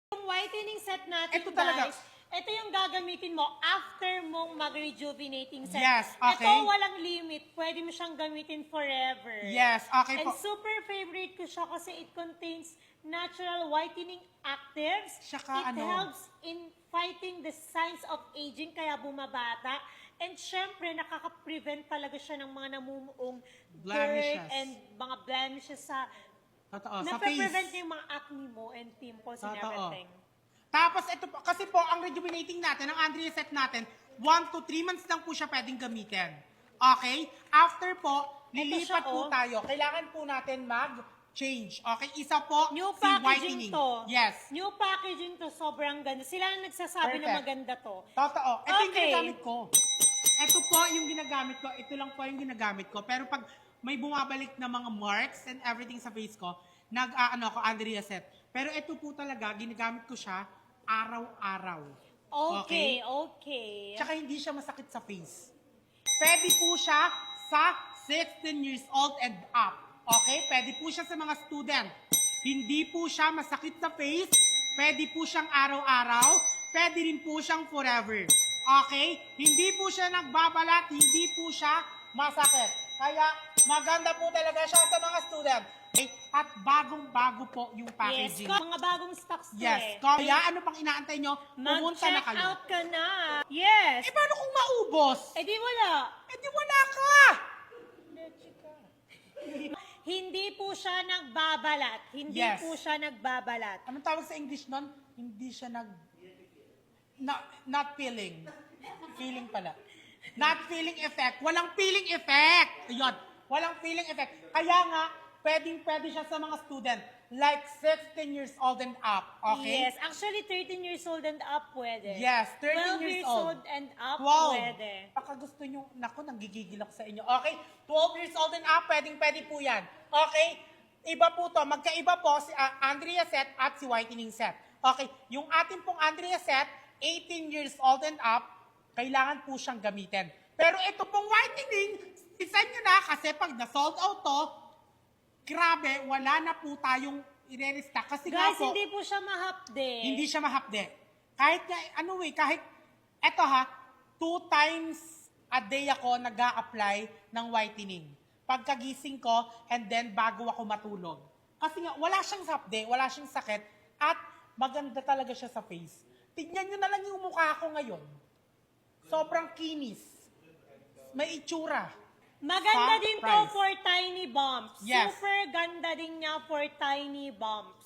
Yung whitening set natin, Ito talaga. guys, ito yung gagamitin mo after mong mag-rejuvenating set. Yes, okay. Ito walang limit. Pwede mo siyang gamitin forever. Yes, okay And po. super favorite ko siya kasi it contains natural whitening actives. Tsaka it helps in fighting the signs of aging, kaya bumabata. And syempre, nakaka-prevent talaga siya ng mga namumuong dirt Blemishes. and mga blemishes sa... Totoo, sa Nape-prevent face. yung mga acne mo and pimples and Totoo. everything. Tapos ito po, kasi po ang rejuvenating natin, ang Andrea set natin, 1 to 3 months lang po siya pwedeng gamitin. Okay? After po, lilipat siya, po oh. tayo. Kailangan po natin mag-change. Okay? Isa po, New si packaging whitening. to. Yes. New packaging to. Sobrang ganda. Sila na nagsasabi na Perfect. maganda to. Totoo. Ito yung Okay. ginagamit ko. Ito po yung ginagamit ko. Ito lang po yung ginagamit ko. Pero pag may bumabalik na mga marks and everything sa face ko, nag-ano ako, Andrea set. Pero ito po talaga, ginagamit ko siya araw-araw. Okay. Tsaka hindi siya masakit sa face. Pwede po siya sa 16 years old and up. Okay? Pwede po siya sa mga student. Hindi po siya masakit sa face. Pwede po siyang araw-araw. Pwede rin po siyang forever. Okay? Hindi po siya nagbabalat. Hindi po siya masakit. Kaya maganda po talaga siya sa mga student. Okay? At bagong-bago po yung Yes. packaging. Mga bagong stocks to Yes. eh. Kaya ano pang inaantay nyo? Pumunta na Mag-check kayo. out ka na. Yes. Eh, paano kung maubos? Eh di wala. Eh, di wala ka! Hindi po siya nagbabalat. Hindi Yes. po siya nagbabalat. Anong tawag sa English nun? Hindi siya not feeling. Feeling pala. Not feeling effect. Walang feeling effect. Ayun. Walang feeling effect. Kaya nga, pwede siya sa mga student. Like 16 years old and up. Okay? Yes. Actually, 13 years old and up pwede. Yes, 13 12 years old. and up 12. pwede. Baka gusto nyo, naku, nanggigigil ako sa inyo. Okay? 12 years old and up, pwede po yan. Okay? Iba po to. Magkaiba po si Andrea set at si whitening set. Okay? Yung ating pong Andrea set, 18 years old and up, kailangan po siyang gamitin. Pero ito pong whitening, isa nyo na kasi pag na-sold out to, grabe, wala na po tayong i-restock. Kasi nga Guys, po, hindi po siya mahapde. hindi siya mahapde. Kahit nga, kahit, eto ha, 2 times a day ako nag-a-apply ng whitening. Pagkagising ko, and then bago ako matulog. Kasi nga, wala siyang hapde, wala siyang sakit, at maganda talaga siya sa face. Tignan nyo na lang yung mukha ko ngayon. Sobrang kinis. May itsura. Maganda din to Surprise. for tiny bumps. Yes. Super ganda din niya for tiny bumps.